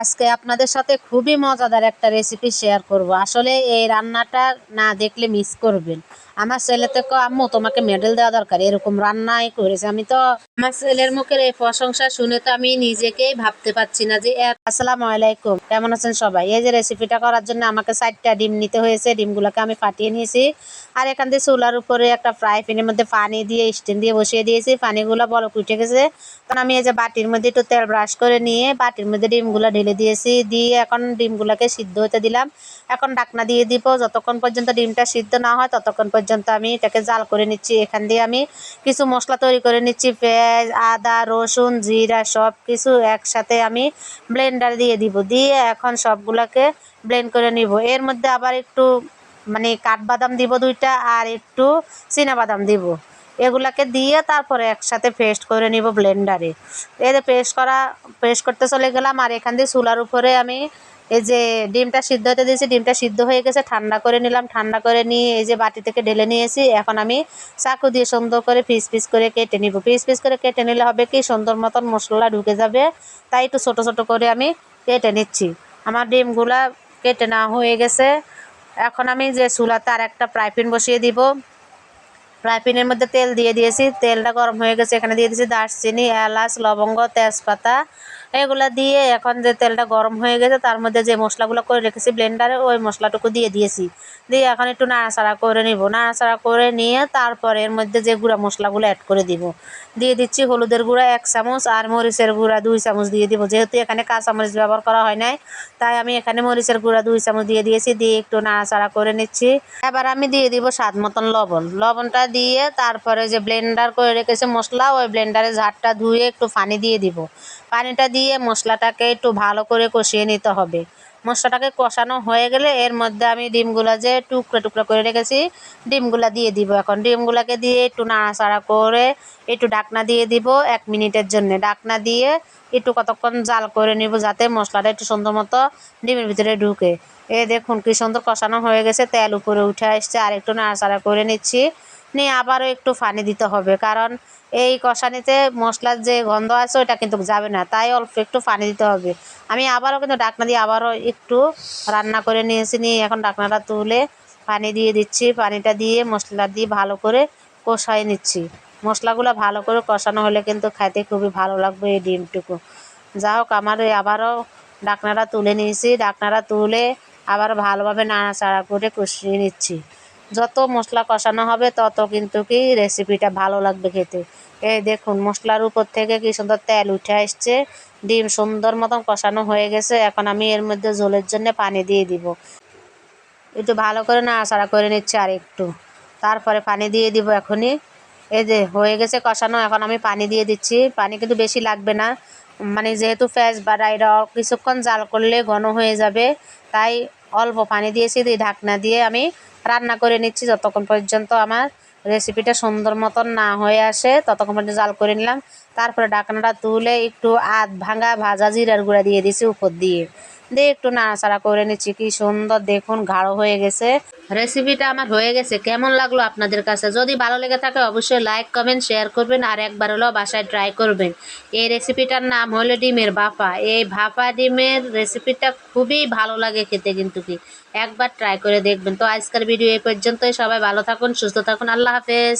আজকে আপনাদের সাথে খুবই মজাদার একটা রেসিপি শেয়ার করব। আসলে এই রান্নাটা না দেখলে মিস করবেন। আমার ছেলে তো কয়, আম্মু তোমাকে মেডেল দেওয়া দরকার, এরকম রান্নাই করেছে। আমি তো আমার ছেলের মুখের এই প্রশংসা শুনে তো আমি নিজেকেই ভাবতে পারছি না যে আসসালামু আলাইকুম, কেমন আছেন সবাই। এই যে রেসিপিটা করার জন্য আমাকে 4টা ডিম নিতে হয়েছে। ডিমগুলোকে আমি ফাটিয়ে নিয়েছি। আর এখান দিয়ে চুলার উপরে একটা ফ্রাই প্যানের মধ্যে পানি দিয়ে স্ট্যান্ড দিয়ে বসিয়ে দিয়েছি। পানিগুলো বলক উঠে গেছে। তখন আমি এই যে বাটির মধ্যে একটু তেল ব্রাশ করে নিয়ে বাটির মধ্যে ডিমগুলো ঢেলে দিয়েছি। দিয়ে এখন ডিমগুলোকে সিদ্ধ হতে দিলাম। এখন ঢাকনা দিয়ে দিব। যতক্ষণ পর্যন্ত ডিমটা সিদ্ধ না হয় ততক্ষণ পর্যন্ত আমি এটাকে জাল করে নিচ্ছি। এখান দিয়ে আমি কিছু মশলা তৈরি করে নিচ্ছি। পেঁয়াজ, আদা, রসুন, জিরা সব কিছু একসাথে আমি ব্লেন্ডার দিয়ে দিব। দিয়ে এখন সবগুলোকে ব্লেন্ড করে নিব। এর মধ্যে আবার একটু মানে কাঠবাদাম দিব 2টা, আর একটু চীনাবাদাম দিব। এগুলাকে দিয়ে তারপরে একসাথে পেস্ট করে নিব ব্লেন্ডারে। এই যে পেস্ট করতে চলে গেলাম। আর এখান দিয়ে চুলার উপরে আমি এই যে ডিমটা সিদ্ধ হতে দিয়েছি। ডিমটা সিদ্ধ হয়ে গেছে, ঠান্ডা করে নিলাম। ঠান্ডা করে নিয়ে এই যে বাটি থেকে ঢেলে নিয়েছি। এখন আমি চাকু দিয়ে সুন্দর করে পিস পিস করে কেটে নিব। পিস পিস করে কেটে নিলে হবে কি, সুন্দর মতন মশলা ঢুকে যাবে। তাই একটু ছোট ছোট করে আমি কেটে নিচ্ছি। আমার ডিমগুলা কেটে নেওয়া হয়ে গেছে। এখন আমি যে চুলাতে আর একটা ফ্রাই প্যান বসিয়ে দিব। ফ্রাই প্যানের মধ্যে তেল দিয়ে দিয়েছি। তেলটা গরম হয়ে গেছে। এখানে দিয়ে দিয়েছি দারচিনি, এলাচ, লবঙ্গ, তেজপাতা। এগুলো দিয়ে এখন যে তেলটা গরম হয়ে গেছে তার মধ্যে যে মশলাগুলো করে রেখেছি ব্লেন্ডারে, ওই মশলাটুকু দিয়ে দিয়েছি। দিয়ে এখন একটু নাড়াচাড়া করে নিব। নাড়াচাড়া করে নিয়ে তারপরে এর মধ্যে যে গুঁড়া মশলাগুলো অ্যাড করে দিব। দিয়ে দিচ্ছি হলুদের গুঁড়া 1 চামচ আর মরিচের গুঁড়া 2 চামচ দিয়ে দিব। যেহেতু এখানে কাঁচামরিচ ব্যবহার করা হয় নাই, তাই আমি এখানে মরিচের গুঁড়া 2 চামচ দিয়ে দিয়েছি। দিয়ে একটু নাড়াচাড়া করে নিচ্ছি। এবার আমি দিয়ে দিব স্বাদ মতন লবণ। লবণটা দিয়ে তারপরে যে ব্লেন্ডার করে রেখেছে মশলা, ওই ব্লেন্ডারে ঝাড়টা ধুয়ে একটু পানি দিয়ে দিব। পানিটা দিয়ে মশলাটাকে একটু ভালো করে কষিয়ে নিতে হবে। মশলাটাকে কষানো হয়ে গেলে এর মধ্যে আমি ডিমগুলা যে টুকরো টুকরো করে রেখেছি ডিমগুলা দিয়ে দিব। এখন ডিমগুলাকে দিয়ে একটু নাড়াচাড়া করে একটু ঢাকনা দিয়ে দিব 1 মিনিটের জন্য। ঢাকনা দিয়ে একটু কতক্ষণ জাল করে নিব যাতে মশলাটা একটু সুন্দর মতো ডিমের ভিতরে ঢুকে। এই দেখুন কি সুন্দর কষানো হয়ে গেছে, তেল উপরে উঠে আসছে। আর একটু নাড়াচাড়া করে নিচ্ছি। নিয়ে আবারও একটু পানি দিতে হবে, কারণ এই কষানিতে মশলার যে গন্ধ আছে ওটা কিন্তু যাবে না, তাই অল্প একটু পানি দিতে হবে। আমি আবারও কিন্তু ঢাকনা দিয়ে আবারও একটু রান্না করে নিয়েছি। নিয়ে এখন ঢাকনাটা তুলে পানি দিয়ে দিচ্ছি। পানিটা দিয়ে মশলা দিয়ে ভালো করে কষাই নিচ্ছি। মশলাগুলো ভালো করে কষানো হলে কিন্তু খাইতে খুবই ভালো লাগবে এই ডিমটুকু। যা হোক, আমার আবারও ঢাকনাটা তুলে নিয়েছি। ঢাকনাটা তুলে আবার ভালোভাবে নাড়াচাড়া করে কষিয়ে নিচ্ছি। যত মশলা কষানো হবে তত কিন্তু কি রেসিপিটা ভালো লাগবে খেতে। এই দেখুন মশলার উপর থেকে কি সুন্দর তেল উঠে আসছে। ডিম সুন্দর মতন কষানো হয়ে গেছে। এখন আমি এর মধ্যে ঝোলের জন্য পানি দিয়ে দিব। একটু ভালো করে নাড়াচাড়া করে নিচ্ছি আর একটু। তারপরে পানি দিয়ে দিব এখনই। এই যে হয়ে গেছে কষানো, এখন আমি পানি দিয়ে দিচ্ছি। পানি কিন্তু বেশি লাগবে না, মানে যেহেতু পেঁয়াজ বাটা এটা কিছুক্ষণ জাল করলে ঘন হয়ে যাবে, তাই অল্প পানি দিয়েছি। দিয়ে ঢাকনা দিয়ে আমি রান্না করে নিচ্ছি যতক্ষণ পর্যন্ত আমার রেসিপিটা সুন্দর মতন না হয়ে আসে, ততক্ষণ পর্যন্ত জাল করে নিলাম। তারপরে ঢাকনাটা তুলে একটু ভাঙা ভাজা জিরার গুঁড়া দিয়ে দিছি উপর দিয়ে। দিয়ে একটু নাড়াচাড়া করে নিচ্ছি। কি সুন্দর দেখুন গাঢ় হয়ে গেছে। রেসিপিটা আমার হয়ে গেছে। কেমন লাগলো আপনাদের কাছে? যদি ভালো লেগে থাকে অবশ্যই লাইক, কমেন্ট, শেয়ার করবেন। আর একবার হলেও বাসায় ট্রাই করবেন। এই রেসিপিটার নাম হলো ডিমের ভাপা। এই ভাপা ডিমের রেসিপিটা খুবই ভালো লাগে খেতে, কিন্তু কি একবার ট্রাই করে দেখবেন। তো আজকের ভিডিও এই পর্যন্তই। সবাই ভালো থাকুন, সুস্থ থাকুন। আল্লাহ হাফেজ।